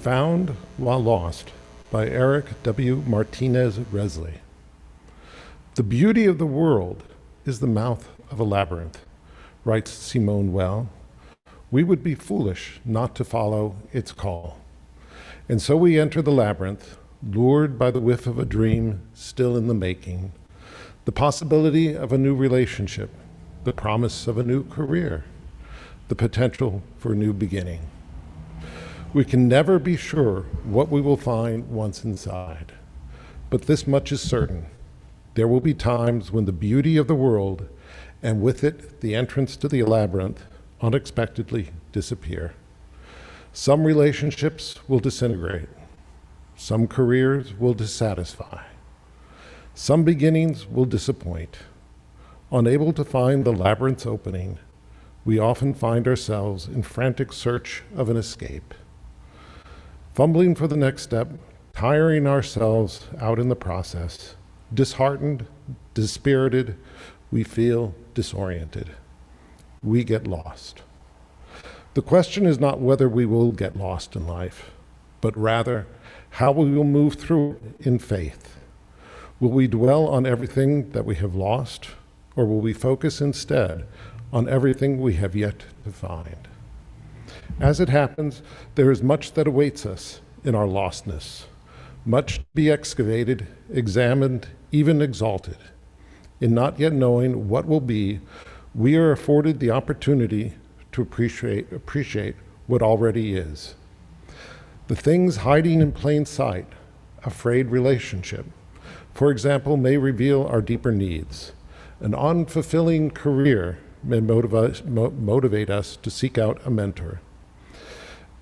Found While Lost by Eric W. Martinez-Resley. The beauty of the world is the mouth of a labyrinth, writes Simone Weil. We would be foolish not to follow its call. And so we enter the labyrinth, lured by the whiff of a dream still in the making, the possibility of a new relationship, the promise of a new career, the potential for a new beginning. We can never be sure what we will find once inside, but this much is certain. There will be times when the beauty of the world, and with it the entrance to the labyrinth, unexpectedly disappear. Some relationships will disintegrate. Some careers will dissatisfy. Some beginnings will disappoint. Unable to find the labyrinth's opening, we often find ourselves in frantic search of an escape. Fumbling for the next step, tiring ourselves out in the process, disheartened, dispirited, we feel disoriented. We get lost. The question is not whether we will get lost in life, but rather how we will move through it in faith. Will we dwell on everything that we have lost, or will we focus instead on everything we have yet to find? As it happens, there is much that awaits us in our lostness, much to be excavated, examined, even exalted. In not yet knowing what will be, we are afforded the opportunity to appreciate what already is. The things hiding in plain sight, a frayed relationship, for example, may reveal our deeper needs. An unfulfilling career may motivate us to seek out a mentor.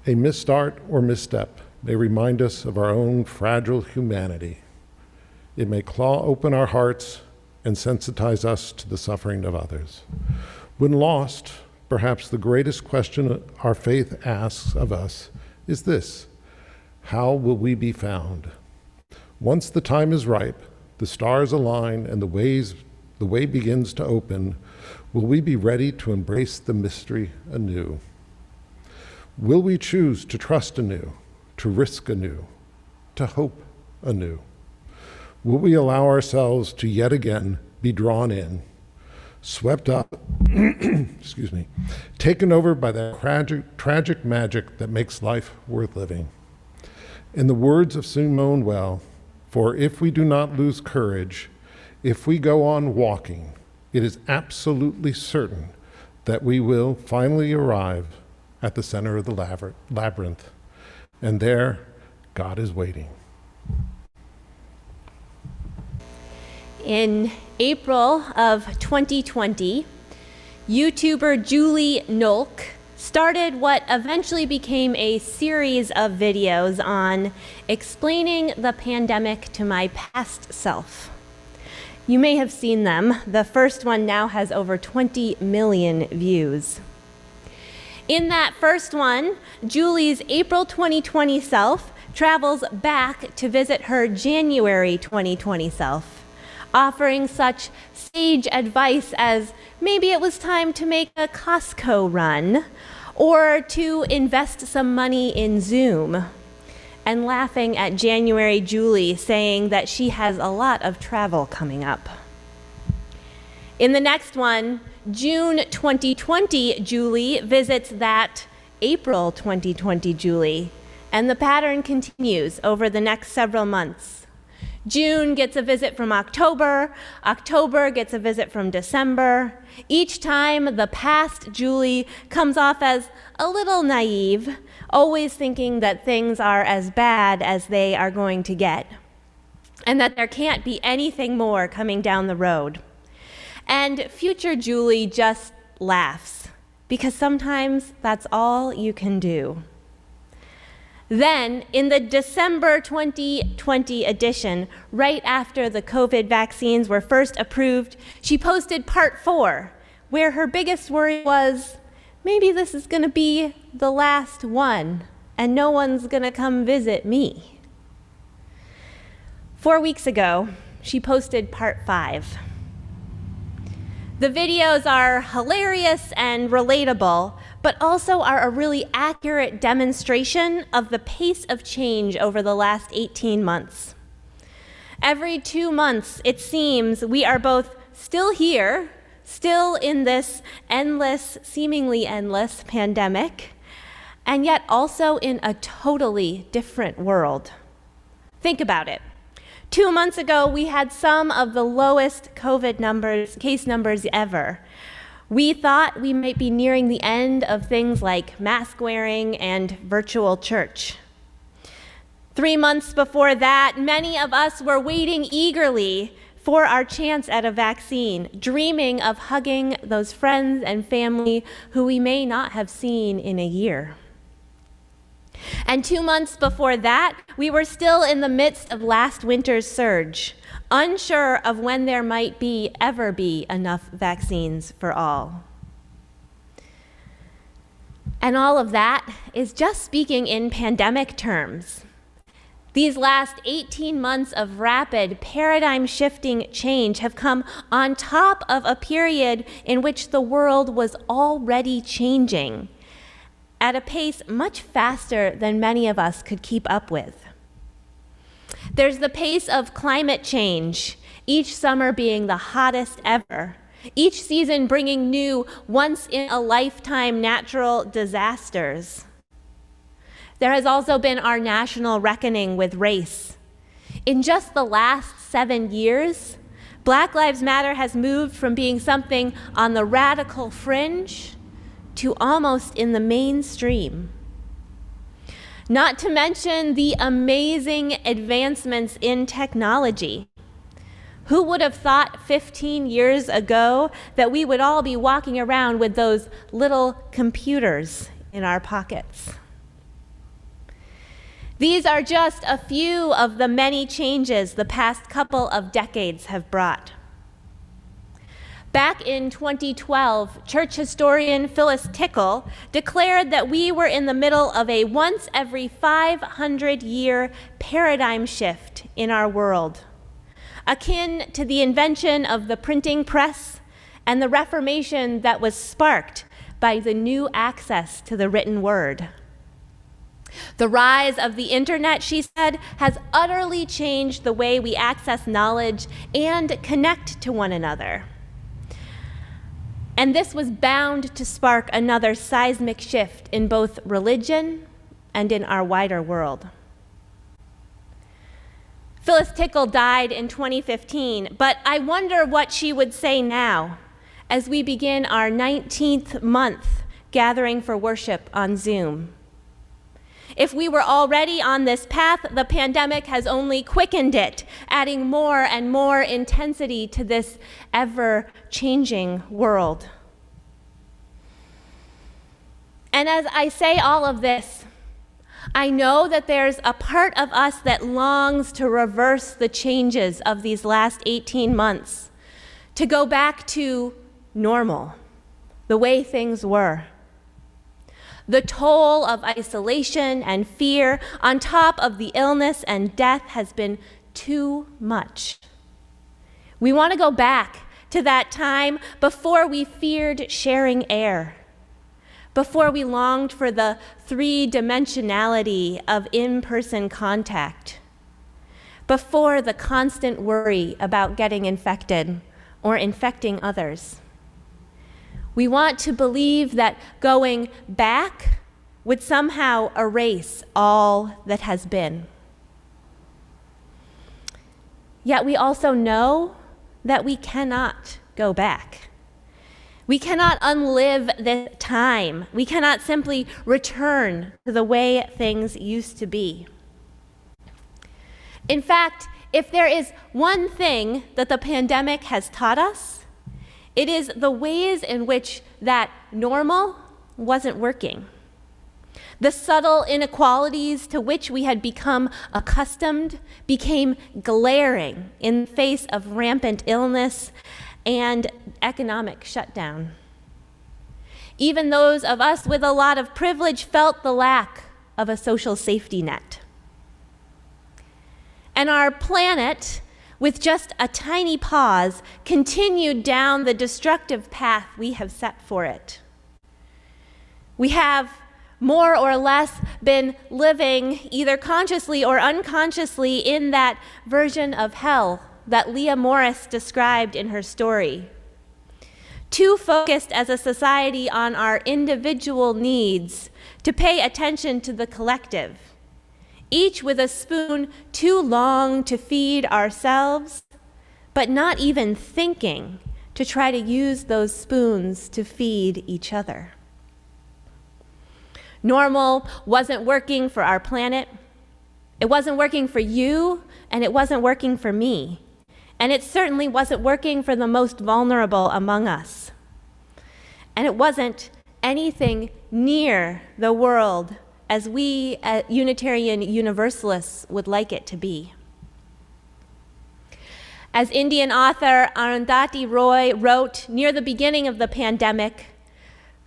A misstart or misstep may remind us of our own fragile humanity. It may claw open our hearts and sensitize us to the suffering of others. When lost, perhaps the greatest question our faith asks of us is this: how will we be found? Once the time is ripe, the stars align, and the way begins to open, will we be ready to embrace the mystery anew? Will we choose to trust anew, to risk anew, to hope anew? Will we allow ourselves to yet again be drawn in, swept up, excuse me, taken over by that tragic magic that makes life worth living? In the words of Simone Weil, for if we do not lose courage, if we go on walking, it is absolutely certain that we will finally arrive at the center of the labyrinth. And there, God is waiting. In April of 2020, YouTuber Julie Nolk started what eventually became a series of videos on explaining the pandemic to my past self. You may have seen them. The first one now has over 20 million views. In that first one, Julie's April 2020 self travels back to visit her January 2020 self, offering such sage advice as maybe it was time to make a Costco run or to invest some money in Zoom, and laughing at January Julie saying that she has a lot of travel coming up. In the next one, June 2020 Julie visits that April 2020 Julie, and the pattern continues over the next several months. June gets a visit from October, October gets a visit from December. Each time, the past Julie comes off as a little naive, always thinking that things are as bad as they are going to get, and that there can't be anything more coming down the road. And future Julie just laughs, because sometimes that's all you can do. Then, in the December 2020 edition, right after the COVID vaccines were first approved, she posted part 4, where her biggest worry was, maybe this is going to be the last one, and no one's going to come visit me. 4 weeks ago, she posted part 5. The videos are hilarious and relatable, but also are a really accurate demonstration of the pace of change over the last 18 months. Every 2 months, it seems, we are both still here, still in this endless, seemingly endless pandemic, and yet also in a totally different world. Think about it. 2 months ago, we had some of the lowest COVID case numbers ever. We thought we might be nearing the end of things like mask wearing and virtual church. 3 months before that, many of us were waiting eagerly for our chance at a vaccine, dreaming of hugging those friends and family who we may not have seen in a year. And 2 months before that, we were still in the midst of last winter's surge, unsure of when there might ever be enough vaccines for all. And all of that is just speaking in pandemic terms. These last 18 months of rapid paradigm-shifting change have come on top of a period in which the world was already changing at a pace much faster than many of us could keep up with. There's the pace of climate change, each summer being the hottest ever, each season bringing new, once-in-a-lifetime natural disasters. There has also been our national reckoning with race. In just the last 7 years, Black Lives Matter has moved from being something on the radical fringe to almost in the mainstream. Not to mention the amazing advancements in technology. Who would have thought 15 years ago that we would all be walking around with those little computers in our pockets? These are just a few of the many changes the past couple of decades have brought. Back in 2012, church historian Phyllis Tickle declared that we were in the middle of a once every 500-year paradigm shift in our world, akin to the invention of the printing press and the Reformation that was sparked by the new access to the written word. The rise of the internet, she said, has utterly changed the way we access knowledge and connect to one another. And this was bound to spark another seismic shift in both religion and in our wider world. Phyllis Tickle died in 2015, but I wonder what she would say now as we begin our 19th month gathering for worship on Zoom. If we were already on this path, the pandemic has only quickened it, adding more and more intensity to this ever-changing world. And as I say all of this, I know that there's a part of us that longs to reverse the changes of these last 18 months, to go back to normal, the way things were. The toll of isolation and fear on top of the illness and death has been too much. We want to go back to that time before we feared sharing air, before we longed for the three-dimensionality of in-person contact, before the constant worry about getting infected or infecting others. We want to believe that going back would somehow erase all that has been. Yet we also know that we cannot go back. We cannot unlive this time. We cannot simply return to the way things used to be. In fact, if there is one thing that the pandemic has taught us, it is the ways in which that normal wasn't working. The subtle inequalities to which we had become accustomed became glaring in the face of rampant illness and economic shutdown. Even those of us with a lot of privilege felt the lack of a social safety net. And our planet, with just a tiny pause, continued down the destructive path we have set for it. We have more or less been living either consciously or unconsciously in that version of hell that Leah Morris described in her story. Too focused as a society on our individual needs to pay attention to the collective, each with a spoon too long to feed ourselves, but not even thinking to try to use those spoons to feed each other. Normal wasn't working for our planet. It wasn't working for you, and it wasn't working for me. And it certainly wasn't working for the most vulnerable among us. And it wasn't anything near the world as we, Unitarian Universalists, would like it to be. As Indian author Arundhati Roy wrote near the beginning of the pandemic,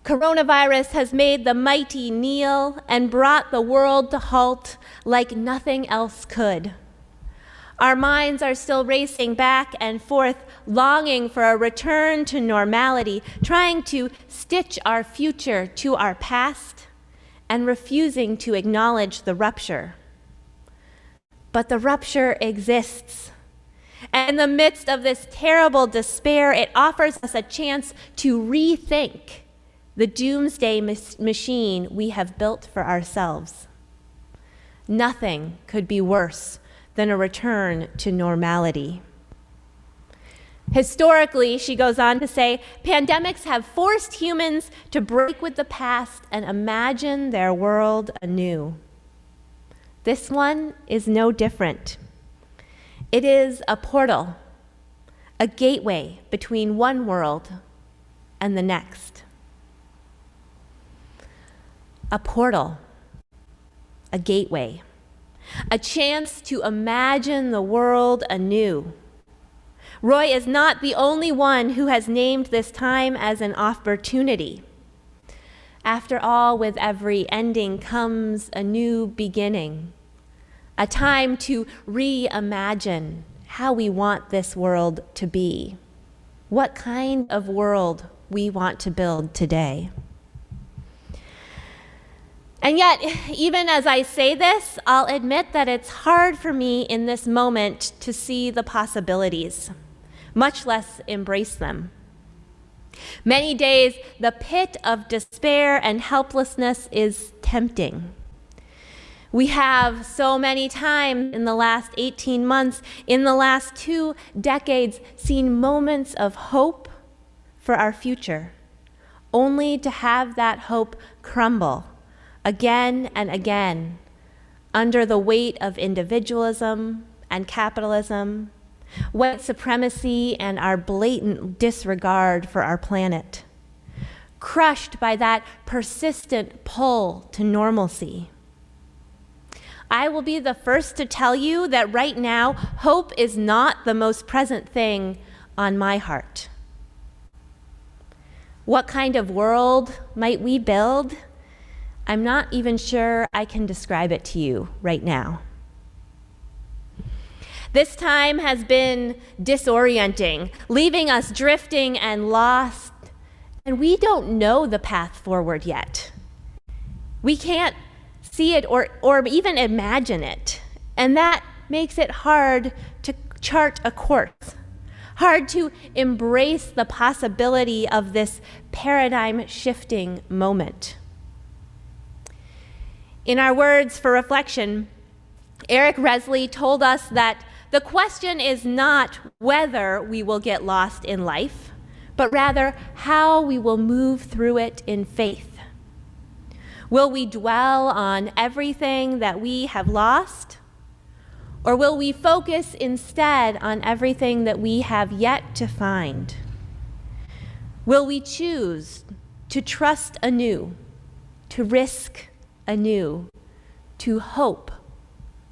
coronavirus has made the mighty kneel and brought the world to halt like nothing else could. Our minds are still racing back and forth, longing for a return to normality, trying to stitch our future to our past, and refusing to acknowledge the rupture. But the rupture exists. And in the midst of this terrible despair, it offers us a chance to rethink the doomsday machine we have built for ourselves. Nothing could be worse than a return to normality. Historically, she goes on to say, pandemics have forced humans to break with the past and imagine their world anew. This one is no different. It is a portal, a gateway between one world and the next. A portal, a gateway, a chance to imagine the world anew. Roy is not the only one who has named this time as an opportunity. After all, with every ending comes a new beginning, a time to reimagine how we want this world to be, what kind of world we want to build today. And yet, even as I say this, I'll admit that it's hard for me in this moment to see the possibilities, much less embrace them. Many days, the pit of despair and helplessness is tempting. We have so many times in the last 18 months, in the last 2 decades, seen moments of hope for our future, only to have that hope crumble again and again under the weight of individualism and capitalism, white supremacy and our blatant disregard for our planet, crushed by that persistent pull to normalcy. I will be the first to tell you that right now, hope is not the most present thing on my heart. What kind of world might we build? I'm not even sure I can describe it to you right now. This time has been disorienting, leaving us drifting and lost, and we don't know the path forward yet. We can't see it or even imagine it, and that makes it hard to chart a course, hard to embrace the possibility of this paradigm-shifting moment. In our words for reflection, Eric Resley told us that the question is not whether we will get lost in life, but rather how we will move through it in faith. Will we dwell on everything that we have lost, or will we focus instead on everything that we have yet to find? Will we choose to trust anew, to risk anew, to hope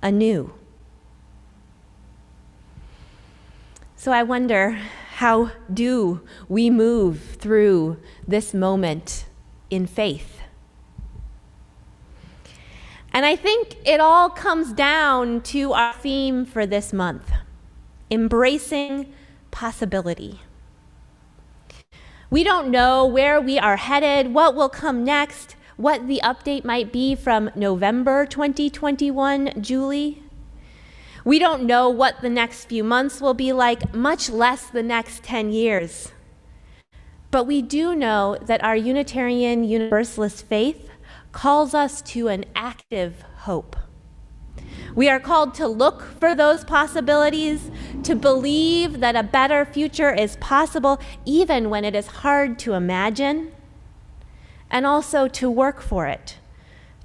anew? So I wonder, how do we move through this moment in faith? And I think it all comes down to our theme for this month, embracing possibility. We don't know where we are headed, what will come next. what the update might be from November 2021, Julie? We don't know what the next few months will be like, much less the next 10 years. But we do know that our Unitarian Universalist faith calls us to an active hope. We are called to look for those possibilities, to believe that a better future is possible even when it is hard to imagine, and also to work for it,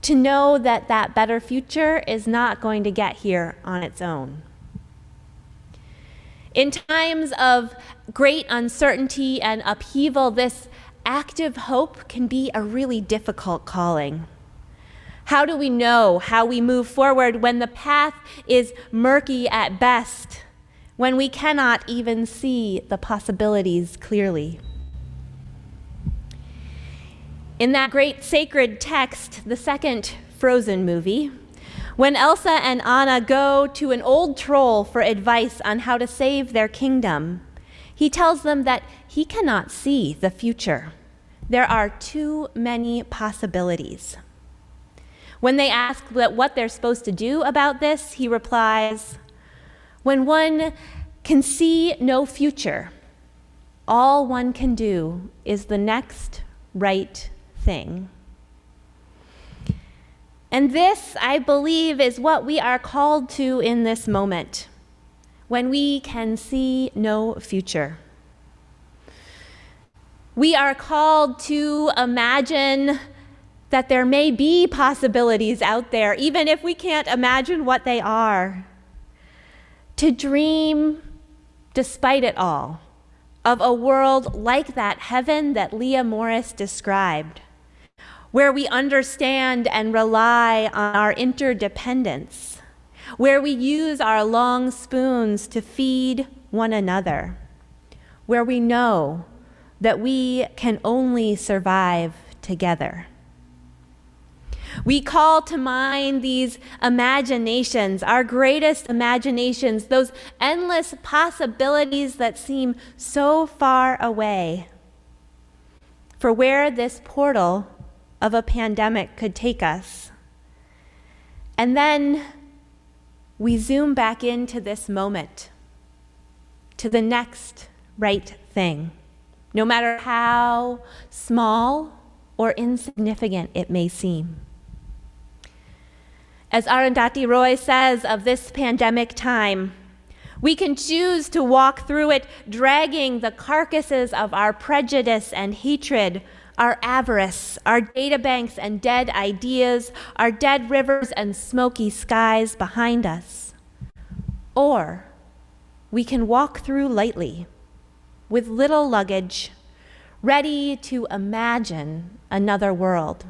to know that that better future is not going to get here on its own. In times of great uncertainty and upheaval, this active hope can be a really difficult calling. How do we know how we move forward when the path is murky at best, when we cannot even see the possibilities clearly? In that great sacred text, the second Frozen movie, when Elsa and Anna go to an old troll for advice on how to save their kingdom, he tells them that he cannot see the future. There are too many possibilities. When they ask what they're supposed to do about this, he replies, "When one can see no future, all one can do is the next right thing." And this, I believe, is what we are called to in this moment, when we can see no future. We are called to imagine that there may be possibilities out there, even if we can't imagine what they are. To dream, despite it all, of a world like that heaven that Leah Morris described, where we understand and rely on our interdependence, where we use our long spoons to feed one another, where we know that we can only survive together. We call to mind these imaginations, our greatest imaginations, those endless possibilities that seem so far away, for where this portal of a pandemic could take us. And then we zoom back into this moment, to the next right thing, no matter how small or insignificant it may seem. As Arundhati Roy says of this pandemic time, we can choose to walk through it dragging the carcasses of our prejudice and hatred, our avarice, our databanks and dead ideas, our dead rivers and smoky skies behind us. Or we can walk through lightly, with little luggage, ready to imagine another world,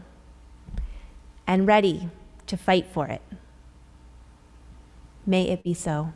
and ready to fight for it. May it be so.